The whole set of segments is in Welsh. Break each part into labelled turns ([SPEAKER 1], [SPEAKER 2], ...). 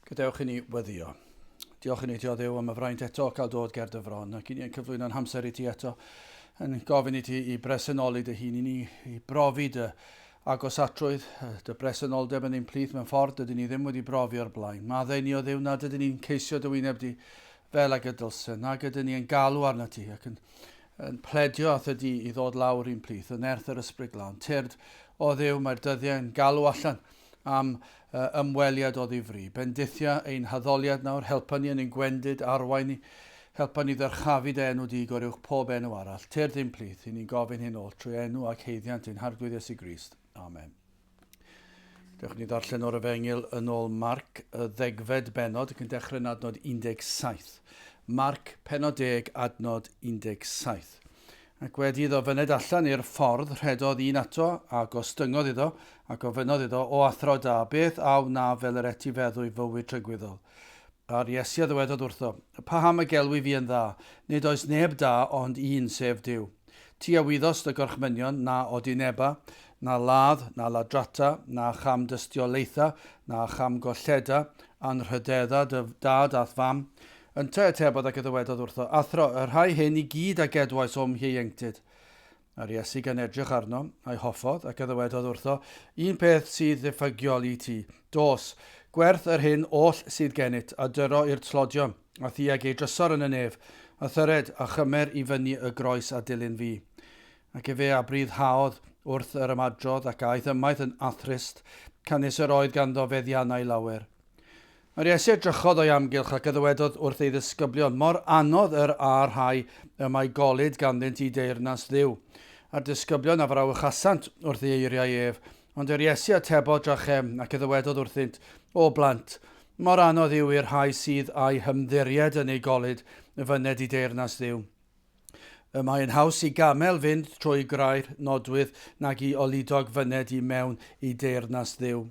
[SPEAKER 1] Gadewch i ni weddio. Diolch i ni, Dio Dduw, am y fraint eto cael dod ger dy fron. Ac i ni yn cyflwyno'n hamser i ti eto, yn gofyn i ti i bresynoli dy hun, i ni i brofi dy agosatrwydd, dy bresenoldeb yn ein plith mewn ffordd, dydyn ni ddim wedi brofi o'r blaen. Maddau ni o Dduw na dydyn ni'n ceisio dy wyneb di fel ag y dylsyn, na dydyn ni yn galw arna ti ac yn pledio ath ydi i ddod lawr i'n plith, yn erth yr ysbryd glân. Tyrd o Dduw, mae'r dyddiau yn galw allan am ymweliad o ddifri. Bendithia ein haddoliad nawr, helpa ni yn ein gwendid, arwain ni, helpa ni ddyrchafu dy enw di gorywch pob enw arall. Tyrd ein plith, i ni'n gofyn hyn ôl trwy enw ac heiddiant ein harglwydd Iesu Grist. Amen. Dewch ni ddarllen o'r efengil yn ôl Marc, y 10fed benod, ac yn dechrau yn adnod 17. Marc, penod 10, adnod 17. Ac wedi iddo fyned allan i'r ffordd, rhedodd un ato a gostyngodd iddo, ac ofynodd iddo o athro da, beth a Wnaf fel yr etifeddwy fywyd trygwyddol. A'r Iesu a ddywedodd wrtho, paham y gelwi fi yn dda, nid oes neb da ond un sef Duw. Ti a wyddos dy gorchmynion na odineba, na ladd, na ladrata, na cham dystiolaetha, na cham golleda, anrhydedda dy dad ath fam. Yn te atebodd ac y ddywedodd wrtho, athro, yr rhai hyn i gyd ag edwais o'm hieinctid. A'r Iesu gan edrych arno, a'i hoffodd ac y ddywedodd wrtho, un peth sydd ddiffygiol i ti, dos, gwerth yr hyn oll sydd gennyt a dyro i'r tlodion, a thi ag ei drysor yn y nef, a thyred a chymer i fyny y groes a dilyn fi. Ac fe a bryddhaodd wrth yr ymadrodd ac aeth ymaith yn athrist, canis yr oedd ganddo feddiannau lawer. Mae'r Iesu edrychodd o'i amgylch ac y ddywedodd wrth ei ddisgyblion, mor anodd yr rhai y mae golyd ganddynt i deyrnas Dduw. A'r disgyblion a frawch asant wrth ei eiriau ef, ond yr Iesu atebodd drachem ac y ddywedodd wrthynt, o blant, mor anodd yw i'r rhai sydd a'u hymddiried yn ei golyd y fyned i deyrnas Dduw. Mae'n haws i gamel fynd trwy grau'r nodwydd nag i olidog fyned i mewn i deyrnas Dduw.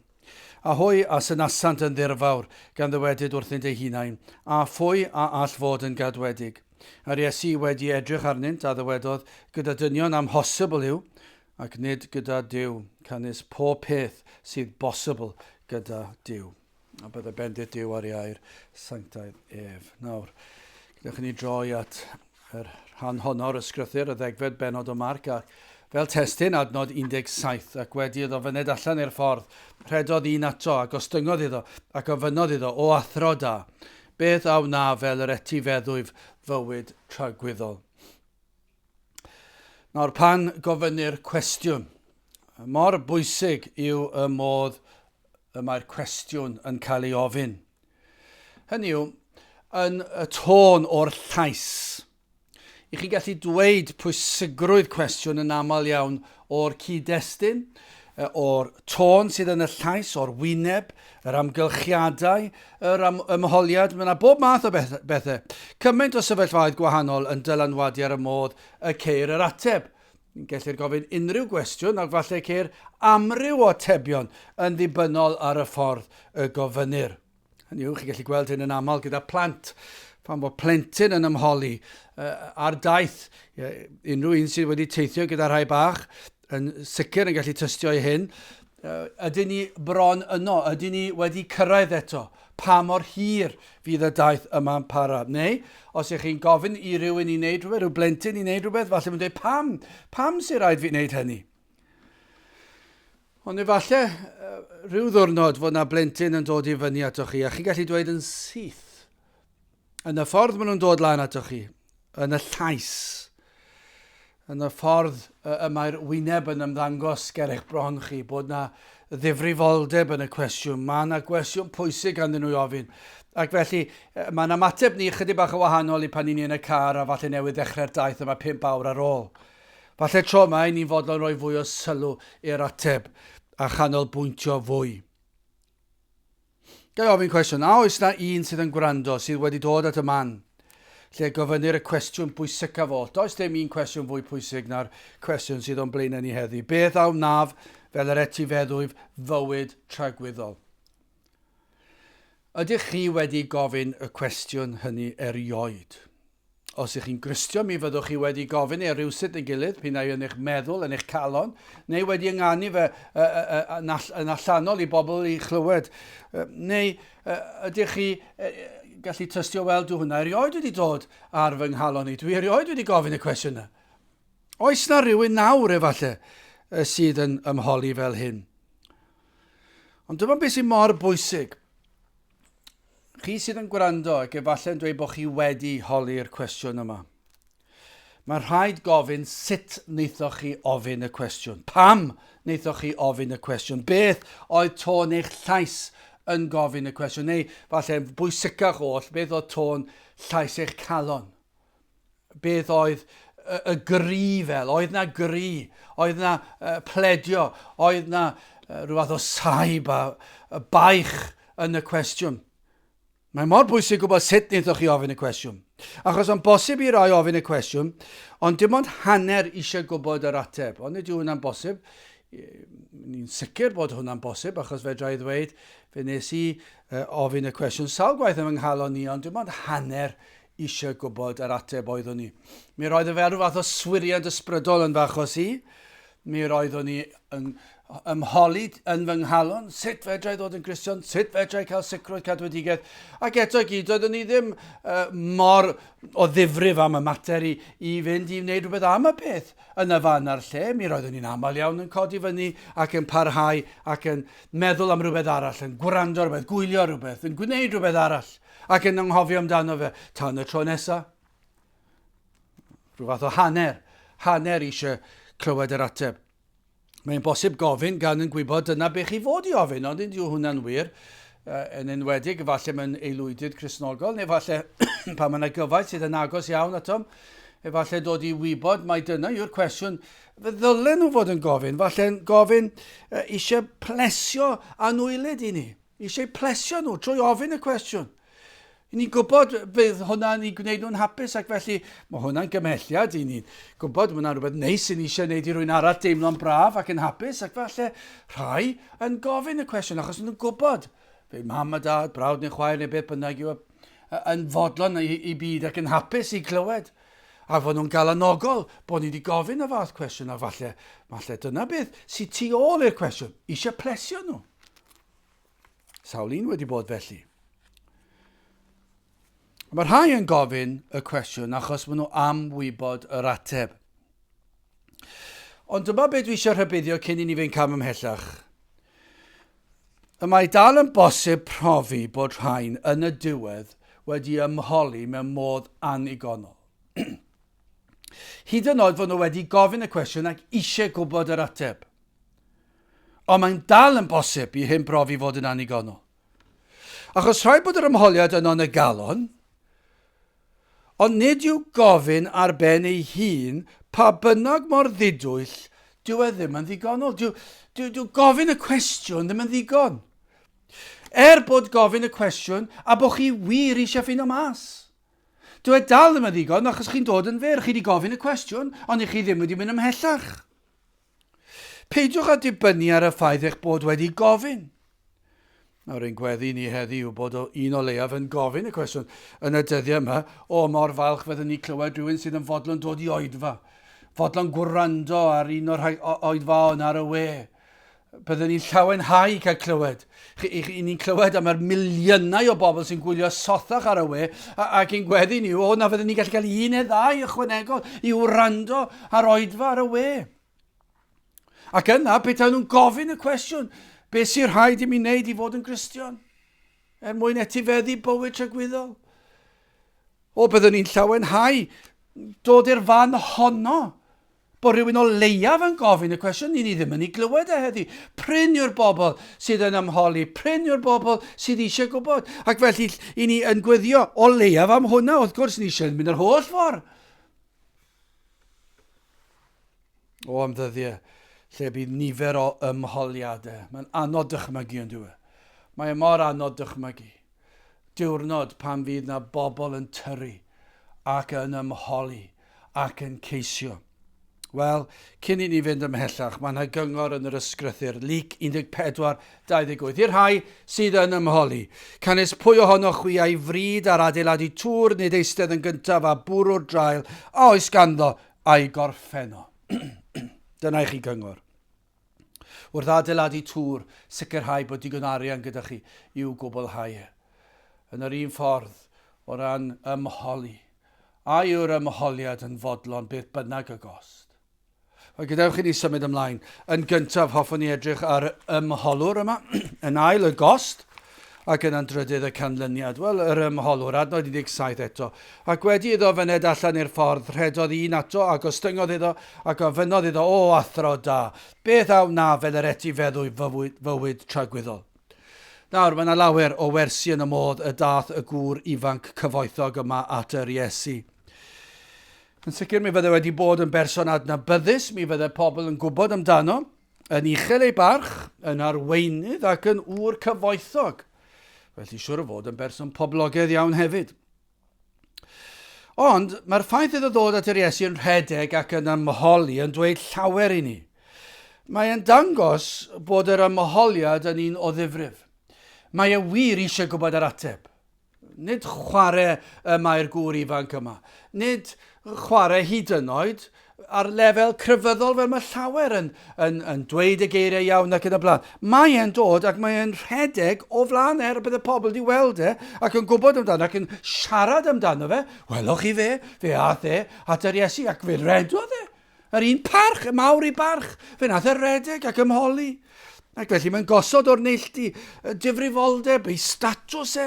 [SPEAKER 1] A hwy a synasant yn ddirfawr gan ddywedyd wrthynt ei hunain, a phwy a all fod yn gadwedig. A'r Iesu wedi edrych arnynt a ddywedodd, gyda dynion amhosibl yw, ac nid gyda Duw, canis pob peth sydd bosibl gyda Duw. A bydde bendith Duw ar iair sanctaidd ef. Nawr, gyda'ch ni droi at yr rhan honno'r ysgrythyr, y 10fed benod o Marc, a fel testyn adnod 17, ac wedi iddo fyned allan i'r ffordd, rhedodd un ato a gostyngodd iddo ac ofynodd iddo o athro da, beth a Wnaf fel yr etifeddwyf fywyd tragwyddol. Nawr pan gofynnu'r cwestiwn, mor bwysig yw y modd y mae'r cwestiwn yn cael ei ofyn. Hynny yw, yn y tôn o'r llais. I chi gallu dweud pwysigrwydd cwestiwn yn aml iawn o'r cyd-destun, o'r tôn sydd yn y llais, o'r wyneb, yr amgylchiadau, yr ymholiad. Mae yna bob math o bethau. Cymaint o sefyllfaoedd gwahanol yn dylanwadu ar y modd y ceir yr ateb. Ni'n gallu'r gofyn unrhyw gwestiwn ac falle ceir amryw o atebion yn ddibynnol ar y ffordd y gofynnir. Hynny yw, chi gallu gweld hyn yn aml gyda plant. Pan bod plentyn yn ymholi ar daith, unrhyw un sydd wedi teithio gyda rhai bach, yn sicr yn gallu tystio i hyn, ydyn ni bron yno, ydyn ni wedi cyrraedd eto, pa mor hir fydd y daith yma'n para. Neu, os ych chi'n gofyn i rywun i wneud rhywbeth, rhyw blentyn i wneud rhywbeth, falle mae'n dweud, pam sy'n rhaid fi wneud hynny? Ond efallai rhyw ddwrnod fod yna blentyn yn dod i fyny ato chi, a chi'n gallu dweud yn syth, yn y ffordd maen nhw'n dod lan ato chi, yn y llais, yn y ffordd mae'r wyneb yn ymddangos ger eich bron chi, bod yna ddifrifoldeb yn y cwestiwn. Mae yna gwestiwn pwysig ganddyn nhw i ofyn. Ac felly, mae yna mateb ni chydig bach o wahanol i pan ni'n yn y car a falle newydd ddechrau'r daith yma 5 awr ar ôl. Falle tro yma ni'n fodlon rhoi fwy o sylw i'r ateb a chanolbwyntio fwy. Gai ofyn cwestiwn, a oes yna un sydd yn gwrando, sydd wedi dod at y man, lle gofynnir y cwestiwn bwysicaf o. Does dim un cwestiwn fwy pwysig na'r cwestiwn sydd o'n blaen ni heddi. Beth a Wnaf fel yr etifeddwyf fywyd tragwyddol? Ydych chi wedi gofyn y cwestiwn hynny erioed? os ych chi'n gristio, mi fyddwch chi wedi gofyn ei rywsyd yn gilydd, p'un ai yn eich meddwl, yn eich calon, neu wedi ynganu fe yn allanol i bobl i chlywed. Neu ydych chi gallu tystio weld hwnna, erioed wedi dod ar fy nghalon i. Dwi erioed wedi gofyn y cwestiwn yna. Oes na rhywun nawr efallai sydd yn ymholi fel hyn? Ond dyma beth sy'n mor bwysig. Chi sydd yn gwrando ac efallai'n dweud bod chi wedi holi'r cwestiwn yma. Mae rhaid gofyn sut wnaethoch chi ofyn y cwestiwn. Pam wnaethoch chi ofyn y cwestiwn? Beth oedd tôn eich llais yn gofyn y cwestiwn? Neu falle'n bwysicach oll, beth oedd tôn llais eich calon? Beth oedd y gri fel? Oedd na gri? Oedd na pledio? Oedd na rhyw fath o saib a baich yn y cwestiwn? Mae mor bwysig gwybod sut wnaethoch chi ofyn y cwestiwn. Achos o'n bosib i rai ofyn y cwestiwn, ond dim ond hanner eisiau gwybod yr ateb. Ond nid yw hwnna'n bosib. Ni'n sicr bod hwnna'n bosib, achos fedra i ddweud, fe nes i ofyn y cwestiwn sawl gwaith am ynghalon ni, ond dim ond hanner eisiau gwybod yr ateb oeddwn ni. Mi roedd y fel rhyw fath o swiriad ysbrydol yn fachos i. Mi roeddwn ni yn ymholi yn fy nghalon, sut fedra i ddod yn Gristion, sut fedra i cael sicrwydd cadwedigaeth. Ac eto gyd, oeddwn ni ddim mor o ddifrif am y mater i fynd i wneud rhywbeth am y peth yn y fan ar lle. Mi roeddwn ni'n aml iawn yn codi fyny ac yn parhau ac yn meddwl am rhywbeth arall, yn gwrando rhywbeth, gwylio rhywbeth, yn gwneud rhywbeth arall ac yn anghofio amdano fe tan y tro nesaf. Rhyw fath o hanner eisiau clywed yr ateb. Mae'n bosib gofyn gan yn gwybod dyna beth chi fod i ofyn, ond yw hwnna'n wir, yn enwedig, efallai mewn aelwydydd Cristnogol, neu efallai pan mae'n gyfaith sydd yn agos iawn atom, efallai dod i wybod mai dyna yw'r cwestiwn fe ddylen nhw fod yn gofyn. Falle'n gofyn eisiau plesio anwylid i ni, eisiau plesio nhw trwy ofyn y cwestiwn. Ni'n gwybod bydd hwnna'n ei gwneud nhw'n hapus ac felly mae hwnna'n gymhelliad i ni'n gwybod mae hwnna'n rhywbeth neis i ni eisiau gwneud i rwy'n arall deimlo'n braf ac yn hapus ac felly rhai yn gofyn y cwestiwn achos nhw'n gwybod fe mam a dad, brawd neu chwaer neu beth bynnag yw yn fodlon i byd ac yn hapus i glywed a fod nhw'n gael anogol bod ni wedi gofyn y fath cwestiwn a falle dyna beth sy'n tu ôl i'r cwestiwn eisiau plesio nhw. Sawl un wedi bod felly. Mae rhai yn gofyn y cwestiwn achos maen nhw am wybod yr ateb. Ond dyma beth dwi eisiau rhybuddio cyn i ni fynd cam ymhellach. Y mae dal yn bosib profi bod rhain yn y diwedd wedi ymholi mewn modd anigonol. Hyd yn oed fod nhw wedi gofyn y cwestiwn ac eisiau gwybod yr ateb. Ond mae'n dal yn bosib i hyn profi fod yn anigonol. Achos rhaid bod yr ymholiad yn y galon, ond nid yw gofyn ar ben ei hun pa bynnag mor ddidwyll dyw e ddim yn ddigonol. Dyw gofyn y cwestiwn ddim yn ddigon. Bod gofyn y cwestiwn a bod chi wir eisiau ffeindio mas. Dyw e dal ddim yn ddigon achos chi'n dod yn fyr. Chi wedi gofyn y cwestiwn ond chi ddim wedi mynd ymhellach. Peidiwch â dibynnu ar y ffaith eich bod wedi gofyn. Nawr ein gweddi ni heddi yw bod un o leiaf yn gofyn y cwestiwn yn y dyddiau yma, mor falch fyddwn ni clywed rhywun sydd yn fodlon dod i oedfa, fodlon gwrando ar un o'r oedfa yn ar y we. Byddwn ni'n llawenhau cael clywed. Ni'n clywed am yr miliynau o bobl sy'n gwylio sothach ar y we, ac ein gweddi ni yw, na fyddwn ni'n gallu cael un neu ddau ychwanegol i wrando ar oedfa ar y we. Ac yna, beth nhw'n gofyn y cwestiwn, beth sy'n rhaid i mi wneud i fod yn Gristion? Mwyn etifeddu bywyd tragwyddol? Byddwn ni'n llawenhau dod i'r fan honno bod rhywun o leiaf yn gofyn y cwestiwn, ni ddim yn ei glywed heddi. Pryn yw'r bobl sydd yn ymholi, pryn yw'r bobl sydd eisiau gwybod. Ac felly, i ni yn gweddio o leiaf am hwnna, wrth gwrs ni eisiau mynd yr holl ffordd. Am ddyddiau, lle bydd nifer o ymholiadau. Mae'n anodd dychmygu yn dwi. Mae mor anodd dychmygu. Diwrnod pan fydd na bobl yn tyrru ac yn ymholi ac yn ceisio. Wel, cyn i ni fynd ymhellach, mae yna gyngor yn yr ysgrythyr, Lyc 14:28. I'r rhai sydd yn ymholi. Canis pwy ohonoch chwi a'i fryd ar adeiladu tŵr nid eistedd yn gyntaf a bwrw'r drail, a oes ganddo a'i gorffenno. Dyna i chi gyngor. Wrth adeiladu tŵr, sicrhau bod digon arian gyda chi i'w gwblhau. Yn yr un ffordd o ran ymholi. A yw'r ymholiad yn fodlon beth bynnag y gost. Wel, gadewch i ni symud ymlaen. Yn gyntaf, hoffwn ni edrych ar ymholwr yma. Yn ail, y gost. Ac yn drydydd, y canlyniad. Wel, yr ymholwr, adnod 17 eto. Ac wedi iddo fyned allan i'r ffordd, rhedodd un ato, ac ostyngodd iddo, ac ofynodd iddo, o athro da. Beth aw na fel yr etifeddwy fywyd tragwyddol. Nawr, mae yna lawer o wersi yn y modd y dath y gŵr ifanc cyfoethog yma at yr Iesu. Yn sicr mi fydde wedi bod yn berson adnabyddus, mi fydde pobl yn gwybod amdano, yn uchel ei barch, yn arweinydd ac yn ŵr cyfoethog. Felly siwr o fod yn berson poblogaidd iawn hefyd. Ond mae'r ffaith iddo ddod at yr Iesu yn rhedeg ac yn ymholi yn dweud llawer i ni. Mae e'n dangos bod yr ymholiad yn un o ddifrif. Mae e wir eisiau gwybod yr ateb. Nid chwarae y mae'r gŵr ifanc yma. Nid chwarae hyd yn oed ar lefel crefyddol fel mae llawer yn dweud y geiriau iawn ac yn y blaen. Mae e'n dod ac mae e'n rhedeg o flaen bydd y pobl wedi weld ac yn gwybod amdano ac yn siarad amdano fe. Welwch chi fe ath at yr Iesu ac fe redodd Yr un parch, y mawr i barch, fe nath redeg ac ymholi. Ac felly mae'n gosod o'r neilltu difrifoldeb, ei statws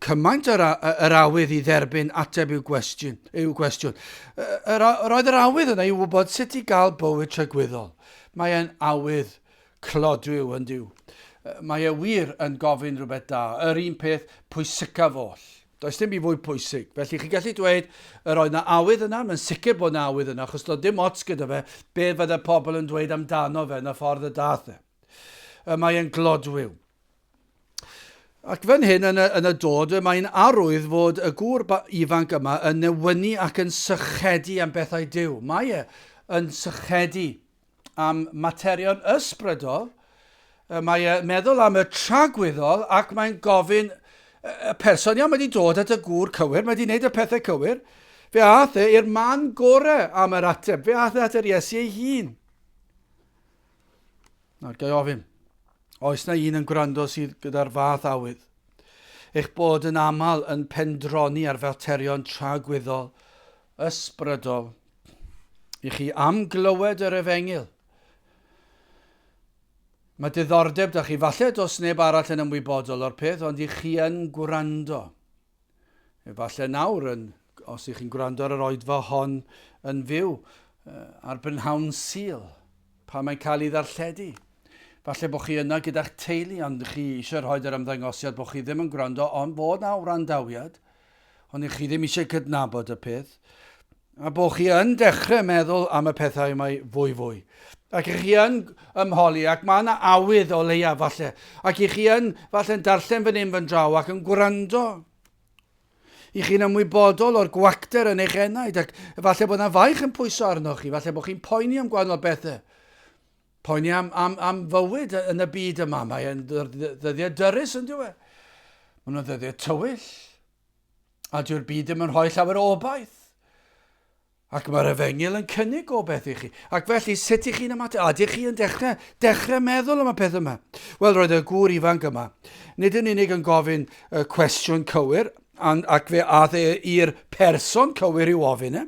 [SPEAKER 1] Cymaint yr awydd i dderbyn ateb yw gwestiwn. Roedd yr awydd yna i wybod sut i gael bywyd tragwyddol. Mae e'n awydd clodwiw yn diw. Mae e wir yn gofyn rhywbeth da. Yr un peth pwysicaf oll. Does dim i fwy pwysig. Felly chi gallu dweud, roedd yna awydd yna, mae'n sicr bod yna awydd yna, achos doedd dim ots gyda fe, be fydde pobl yn dweud amdano fe yn y ffordd y dath Mae e'n glodwiw. Ac fan hyn yn y dod, mae'n arwydd fod y gŵr ifanc yma yn newynu ac yn sychedu am bethau Duw. Mae yn sychedu am materion ysbrydol, mae e'n meddwl am y tragwyddol ac mae'n gofyn y person iawn wedi dod at y gŵr cywir, mae wedi gwneud y pethau cywir, fe ath i'r man gorau am yr ateb, fe ath at yr Iesu ei hun. Nawr, gai ofyn. Oes na un yn gwrando sydd gyda'r fath awydd. Eich bod yn aml yn pendroni ar faterion tragwyddol, ysbrydol, i chi amglywed yr efengil. Mae diddordeb da chi, falle dos neb arall yn ymwybodol o'r peth, ond i chi yn gwrando. Falle nawr, os ych chi'n gwrando ar yr oedfa hon yn fyw, ar brynhawn Sul, pa mae'n cael ei ddarlledu. Falle bod chi yna gyda'ch teulu, ond chi eisiau rhoi yr ymddangosiad bod chi ddim yn gwrando, ond bod na wrandawiad, ond chi ddim eisiau cydnabod y peth, a bod chi yn dechrau meddwl am y pethau mae fwy. Ac chi yn ymholi, ac mae yna awydd o leia falle, ac chi yn falle'n darllen fan hyn fan draw ac yn gwrando. I chi'n ymwybodol o'r gwacter yn eich enaid, ac falle bod yna faich yn pwyso arnoch chi, falle bod chi'n poeni am gwahanol bethau. Poeni am fywyd yn y byd yma. Mae'n ddyddiau dyrys yn diwe. Mae'n ddyddiau tywyll. A dyw'r byd ddim yn rhoi llawer o obaith. Ac mae'r efengil yn cynnig obaith i chi. Ac felly, sut i chi'n ymateb? A ydych chi yn dechrau meddwl am y peth yma? Wel, roedd y gŵr ifanc yma. Nid yn unig yn gofyn cwestiwn cywir, ac fe ath i'r person cywir i'w ofyn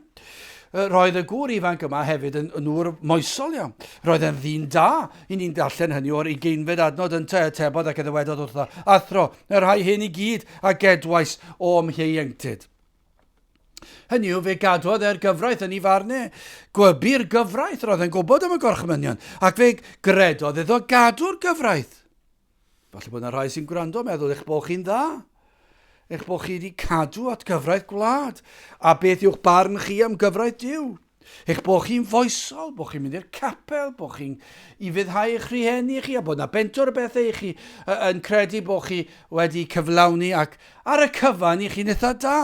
[SPEAKER 1] Roedd y gŵr ifanc yma hefyd yn ŵr moesol iawn. Roedd e'n ddyn da. I ni'n darllen hynny o'r 20 adnod yn tebod ac eddywedodd wrtho. Athro, yr rhai hyn i gyd a gedwais o ymheiengtid. Hynny yw fe gadwodd gyfraith yn ei farnau. Gwybu'r gyfraith, roedd e'n gwybod am y gorchmynion. Ac fe gredodd iddo gadw'r gyfraith. Falle bod yna rhai sy'n gwrando meddwl eich bod chi'n dda. Eich bod chi wedi cadw at gyfraith gwlad. A beth yw'ch barn chi am gyfraith Duw? Eich bod chi'n foesol, bod chi'n mynd i'r capel, bod chi'n i fyddhau eich rhieni chi, a bod na bentwr bethau i chi yn credu bod chi wedi cyflawni ac ar y cyfan i chi'n eitha da.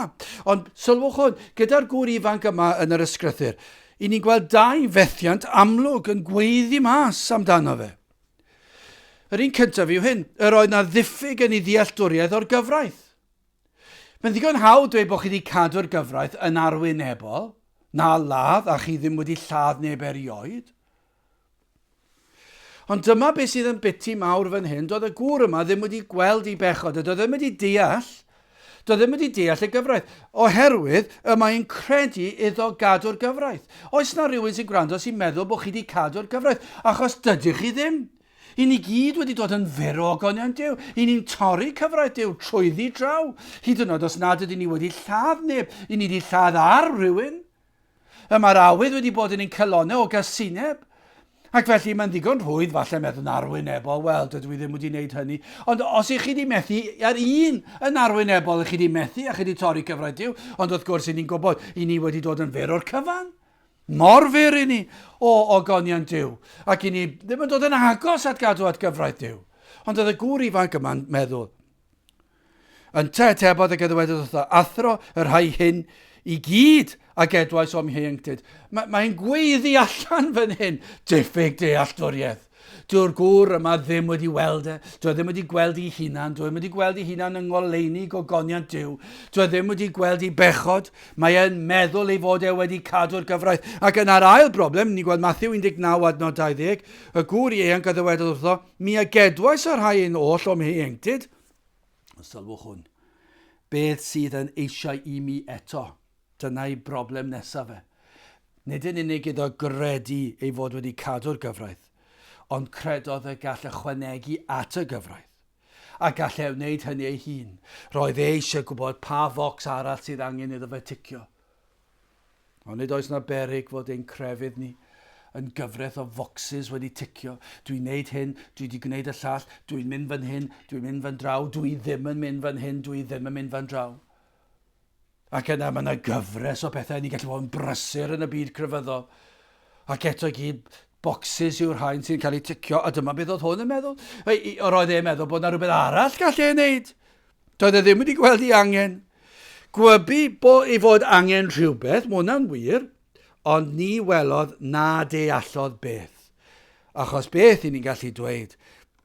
[SPEAKER 1] Ond sylwch hwn, gyda'r gŵr ifanc yma yn yr ysgrythyr, i ni'n gweld dau fethiant amlwg yn gweiddi mas amdano fe. Yr un cyntaf yw hyn, yr oedd na ddiffyg yn ei ddealltwriaeth o'r gyfraith. Mae'n ddigon hawdd dweud bod chi wedi cadw'r gyfraith yn arwynebol, na ladd a chi ddim wedi lladd neb erioed. Ond dyma beth sydd yn biti mawr fan hyn, doedd y gŵr yma ddim wedi gweld ei bechod, doedd ddim wedi deall y gyfraith, oherwydd y mae'n credu iddo gadw'r gyfraith. Oes na rhywun sy'n gwrando sy'n meddwl bod chi wedi cadw'r gyfraith, achos dydych chi ddim. I ni gyd wedi dod yn fero o gonion Duw. I ni'n torri cyfraith Duw trwyddi draw. Hyd yn oed os nad ydyn ni wedi lladd neb, i ni wedi lladd ar rhywun. Mae'r awydd wedi bod yn ein celonau o gasineb. Ac felly mae'n ddigon rhwydd falle meddwl yn arwynebol, wel, dydw i ddim wedi wneud hynny. Ond os ych chi wedi methu ar un yn arwynebol, ych chi wedi methu a chi wedi torri cyfraith Duw, ond wrth gwrs i ni'n gwybod i ni wedi dod yn fyr o'r cyfan. Mor fyr i ni o gonion Duw. Ac i ni ddim yn dod yn agos at gadw at gyfraith Duw. Ond oedd y gŵr ifanc yma'n meddwl. Yn tebodd y gyddwedodd wrtho, athro yr rhai hyn i gyd ac edwais o'm hienctid. Mae'n gweiddi allan fan hyn, diffyg dealltwriaeth. Dyw'r gŵr yma ddim wedi weld e, dwi ddim wedi gweld ei hunan, dwi ddim wedi gweld ei hunan yng ngoleinig o goniant Duw, dwi ddim wedi gweld ei bechod, mae e'n meddwl ei fod e wedi cadw'r gyfraith. Ac yn ar ail broblem, ni'n gweld Mathew 19 adnod 20, y gŵr ieuanc a ddywedodd wrtho, mi agedwais yr rhai yn oll o'm hienctid. Sylwch hwn, beth sydd yn eisiau i mi eto? Dyna'i broblem nesaf fe. Nid yn unig iddo gredu ei fod wedi cadw'r gyfraith, ond credodd y gall ychwanegu at y gyfraith. A gall e wneud hynny ei hun. Roedd e eisiau gwybod pa focs arall sydd angen iddo fe ticio. Ond nid oes na beryg fod ein crefydd ni yn gyfraith o focsys wedi ticio. Dwi'n wneud hyn, dwi wedi gwneud y llall, dwi'n mynd fan hyn, dwi'n mynd fan draw, dwi ddim yn mynd fan hyn, dwi ddim yn mynd fan draw. Ac yna mae yna gyfres o bethau ni'n gallu bod yn brysur yn y byd crefyddol. Ac eto gyd bocsys yw'r rhain sy'n cael ei ticio, a dyma beth oedd hwn yn meddwl. Roedd e'n meddwl bod yna rhywbeth arall gall ei wneud. Doedd e ddim wedi gweld ei angen. Gwybu bod ei fod angen rhywbeth, mae hwnna'n wir, ond ni welodd na deallodd beth. Achos beth i ni'n gallu dweud,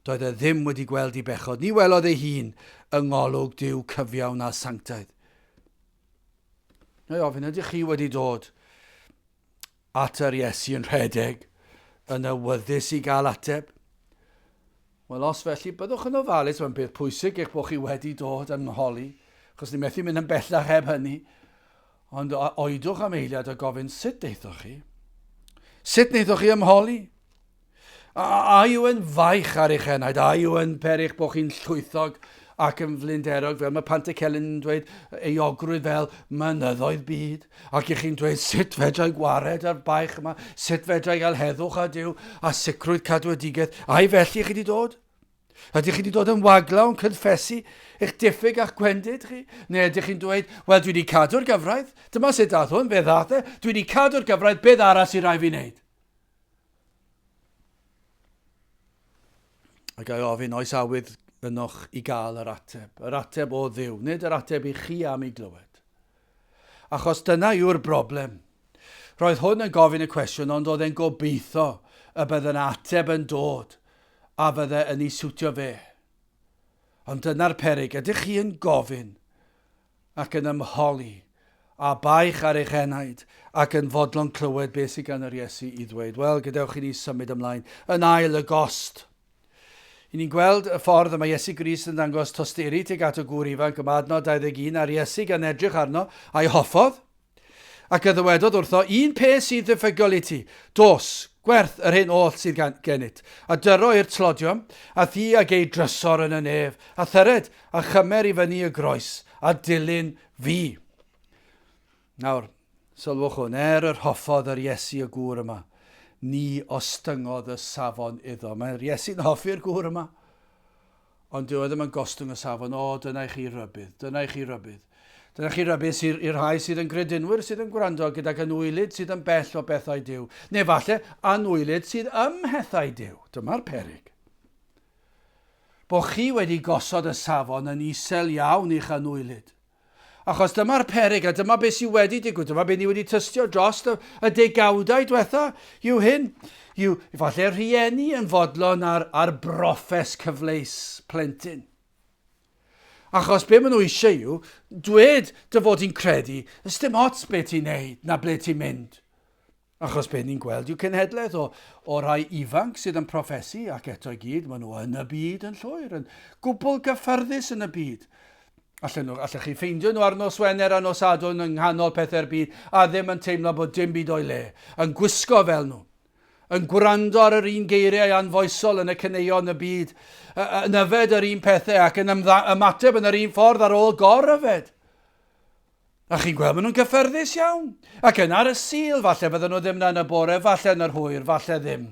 [SPEAKER 1] doedd e ddim wedi gweld ei bechod. Ni welodd ei hun yng ngolwg Duw cyfiawn a sanctaidd. Neu ofyn, ydych chi wedi dod at yr Iesu yn rhedeg yn awyddus i gael ateb? Wel, os felly, byddwch yn ofalus mae'n beth pwysig eich bod chi wedi dod yn holi, achos ni methu mynd yn bellach heb hynny, ond oedwch am eiliad a gofyn sut deithoch chi? Sut neithoch chi ymholi? A yw yn faich ar eich enaid? A yw yn perich bod chi'n llwythog ac yn flinderog, fel mae Pant y Celyn yn dweud, euogrwydd fel mynyddoedd byd, ac chi'n dweud sut fedrau gwared ar baich yma, sut fedrau gael heddwch a Duw, a sicrwydd cadwedigaeth. Ai felly chi wedi dod? Ydych chi wedi dod yn waglaw yn confesu eich diffyg a'ch gwendid chi? Neu ydych chi'n dweud, wel dwi wedi cadw'r gyfraith, dyma sut dath hwn, fe ddath e, dwi wedi cadw'r gyfraith, beth arall sy'n rhaid fi wneud? Ac ai ofyn, oes awydd ynoch i gael yr ateb o Dduw, nid yr ateb i chi am ei glywed. Achos dyna yw'r broblem. Roedd hwn yn gofyn y cwestiwn, ond oedd e'n gobeithio y byddai'n ateb yn dod, a bydde yn ei siwtio fe. Ond dyna'r peryg, ydych chi yn gofyn ac yn ymholi, a baich ar eich enaid, ac yn fodlon clywed beth sydd gan yr Iesu i ddweud. Wel, gadewch i ni symud ymlaen. Yn ail y gost. I ni'n gweld y ffordd yma Iesu Grist yn dangos tosteri tuag at y gŵr ifanc ym adnod 21 ar Iesu gan edrych arno a'i hoffodd. Ac y ddywedodd wrtho, un peth sydd ddifygol i ti, dos, gwerth yr hyn oll sydd gennyt, a dyro i'r tlodion, a thi ag ei drysor yn y nef, a thyred, a chymer i fyny y groes, a dilyn fi. Nawr, sylwch hwn, yr hoffodd yr Iesu y gŵr yma, ni ostyngodd y safon iddo. Mae'r Iesu'n hoffi'r gŵr yma, ond dyw e ddim yn gostwng y safon. O, dyna i chi rybydd, dyna i chi rybydd. Dyna chi rybys i'r rhai sydd yn gredinwyr sydd yn gwrando gydag anwylid sydd yn bell o bethau Duw. Neu falle anwylid sydd ymhethau Duw. Dyma'r peryg. Bo chi wedi gosod y safon yn isel iawn i'ch anwylid. Achos dyma'r peryg a dyma beth sydd wedi digwydd. Dyma beth ni wedi tystio dros y degawdau diwetha. Yw hyn. Yw falle rhieni yn fodlon ar broffes cyfleus plentyn. Achos be maen nhw eisiau yw, dweud dy fod hi'n credu, ys dim ots beth ti'n neud na ble ti'n mynd. Achos be ni'n gweld yw cenhedlaeth o rai ifanc sydd yn proffesu ac eto i gyd, maen nhw yn y byd yn llwyr, yn gwbl gyffyrddus yn y byd. Allech chi ffeindio nhw ar nos Wener a nos Sadwrn yng nghanol pethau'r byd a ddim yn teimlo bod dim byd o'i le, yn gwisgo fel nhw, yn gwrando ar yr un geiriau anfoesol yn y caneuon y byd, yn yfed yr un pethau ac yn ymateb yn yr un ffordd ar ôl gor-yfed. A chi'n gweld maen nhw'n gyffyrddus iawn. Ac yn ar y sil, falle bydden nhw ddim yn y bore, falle yn yr hwyr, falle ddim.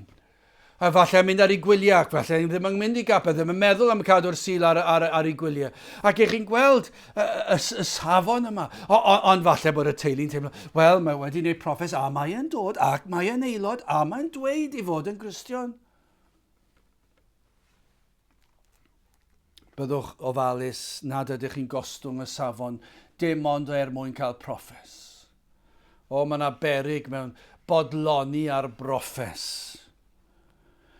[SPEAKER 1] A falle mynd ar ei gwyliau, ac falle ddim yn mynd i gapau, ddim yn meddwl am cadw'r sil ar ei gwyliau. Ac chi'n gweld y safon yma. Ond falle bod y teulu'n teimlo, wel, mae wedi gwneud proffes, a mae'n dod, ac mae'n aelod, a mae'n dweud i fod yn Gristion. Byddwch ofalus nad ydych chi'n gostwng y safon, dim ond mwyn cael proffes. Mae yna beryg mewn bodloni ar broffes.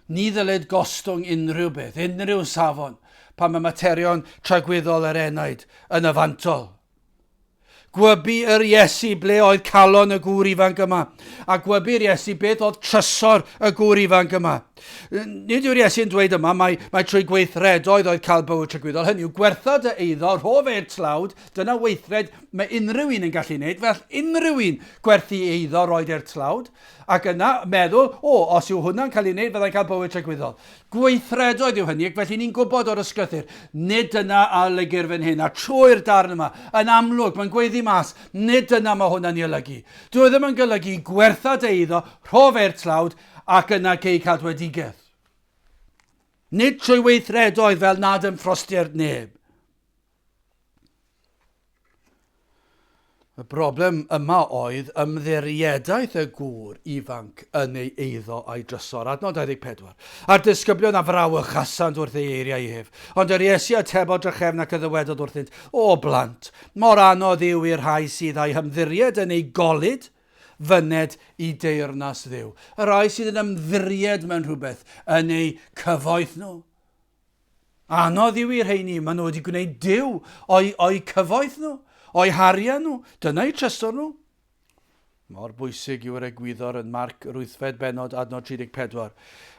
[SPEAKER 1] Ni ddylid gostwng unrhyw beth, unrhyw safon, pan mae materion tragweddol yr enaid yn y fantol. Gwybu yr Iesu ble oedd calon y gŵr ifanc yma, a gwybu'r Iesu beth oedd trysor y gŵr ifanc yma. Nid yw'r Iesu'n dweud yma, mae trwy gweithredoedd oedd cael bywyd tragweddol. Hynny yw gwerthod y eiddo, rhof e'r tlawd, dyna weithred mae unrhyw un yn gallu gwneud, fel unrhyw un gwerthu eiddo roed e'r tlawd, ac yna meddwl, os yw hwnna'n cael ei wneud, fyddai'n cael bywyd tragweddol. Gweithredoedd yw hynny, ac felly ni'n gwybod o'r ysgrythyr, nid dyna alygur fan hyn, a trwy'r darn yma, yn amlwg, mae'n gweiddi mas, nid dyna mae hwnna'n ei olygu. Dwi ddim yn golygu gwerthod eiddo, rhof e'r tlawd, ac yna gei cadwedigaeth. Nid trwy weithredoedd fel nad yn frosti'r neb. Y broblem yma oedd ymddirieddaeth y gŵr ifanc yn ei eiddo a'i drysor. Adnod 24. A'r disgyblion a frawch chasant wrth ei eiriau ef. Ond yr Iesu atebodd drychefn ac yddywedodd wrthynt, blant, mor anodd yw i'r rhai sydd a'u hymddiried yn ei golyd, fyned i deyrnas Dduw. Y rhai sydd yn ymddiried mewn rhywbeth yn ei cyfoeth nhw. Anodd yw i'r rheini, maen nhw wedi gwneud Duw o'i cyfoeth nhw. O'i harian nhw, dyna i trysor nhw. Mor bwysig yw'r egwyddor yn Marc 8 benod adnod 34,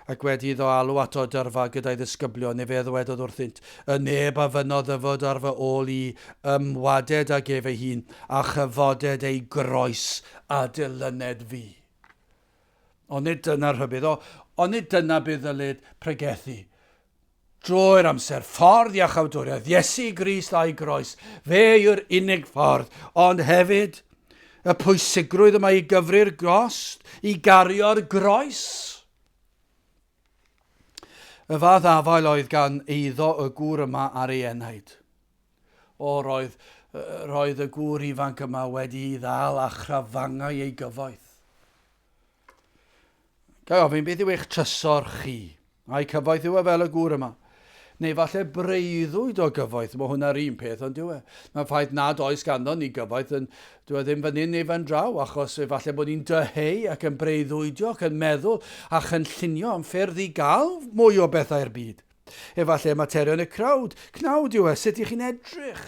[SPEAKER 1] ac wedi iddo alw ato dyrfa gyda'i ddisgyblion, neu fe ddwedodd wrthynt, y neb a fynodd yfod ar fy ôl i ymwaded ag ef ei hun, a chyfoded ei groes a dilyned fi. Ond nid dyna'r rhybydd, ond nid dyna bydd ddylid pregethu. Drwy'r amser, ffordd i achawdwriaeth, Iesu Grist a'i groes, fe yw'r unig ffordd, ond hefyd y pwysigrwydd yma i gyfri'r gost, i gario'r groes. Y fath afael oedd gan eiddo y gŵr yma ar ei enaid. Roedd y gŵr ifanc yma wedi ei ddal a chrafangau ei gyfoeth. Gai ofyn, beth yw eich trysor chi? A'i cyfoeth yw e fel y gŵr yma? Neu falle breuddwyd o gyfoeth, mae hwnna'r un peth, ond dyw e. Mae'n ffaith nad oes ganddo ni gyfoeth, dyw e ddim fan hyn neu fan draw, achos falle bod ni'n dyheu ac yn breuddwydio ac yn meddwl a chynllunio am ffyrdd i gael mwy o bethau'r byd. Efallai materion y cnawd yw e, sut ych chi'n edrych?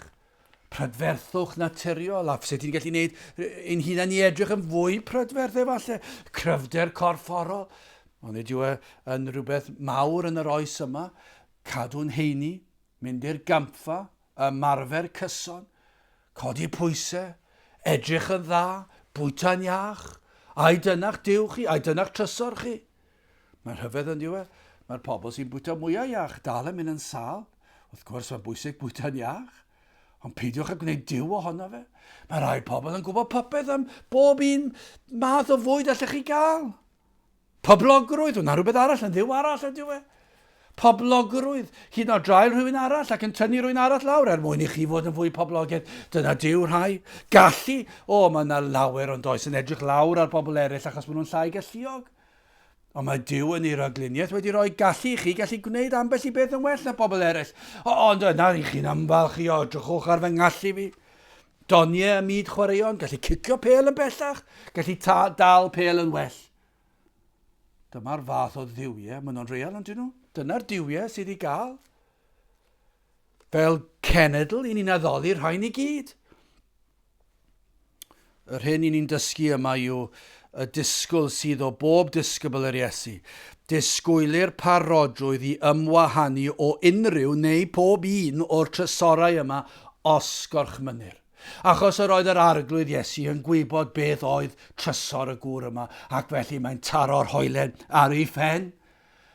[SPEAKER 1] Prydferthwch naturiol, a sut ti'n gallu gwneud ein hunain i edrych yn fwy prydferth efallai, cryfder corfforol. Ond nid yw e yn rhywbeth mawr yn yr oes yma, cadw'n heini, mynd i'r gampfa, ymarfer cyson, codi pwysau, edrych yn dda, bwyta'n iach, a'i dynach diw chi, a'i dynach trysor chi. Mae'n rhyfedd yn diwe, mae'r pobl sy'n bwyta mwyaf iach, dal yn mynd yn sal, wrth gwrs mae'n bwysig bwyta'n iach, ond peidiwch â gwneud diw ohono fe. Mae rai pobl yn gwybod popeth am bob un math o fwyd allech chi gael. Poblogrwydd, hwnna rhywbeth arall yn ddiw arall yn diwe. Poblogrwydd, hyd yn oed drael rhywun arall ac yn tynnu rhywun arall lawr mwyn I chi fod yn fwy poblogaidd. Dyna diw rhai. Gallu, mae yna lawer ond oes yn edrych lawr ar bobl eraill achos maen nhw'n llai galluog. Ond mae Duw yn ei ragluniaeth wedi rhoi gallu I chi gallu gwneud ambell I beth yn well na bobl eraill. Ond yna I chi'n ymbalch I edrychwch ar fy ngallu fi. Doniau y myd chwaraeon, gallu cicio pel yn bellach, gallu dal pel yn well. Dyma'r fath o ddiwiau, maen nhw'n real ond dyn nhw. Dyna'r diwiau sydd I gael. Fel cenedl I ni'n addoli'r rhain I gyd. Yr hyn I ni'n dysgu yma yw y disgwyl sydd o bob disgybl yr Iesu. Disgwylir parodrwydd I ymwahanu o unrhyw neu pob un o'r trysorau yma osgorch mynir. Achos yr oedd yr arglwydd Iesu yn gwybod beth oedd trysor y gŵr yma ac felly mae'n taro'r hoelen ar ei phen.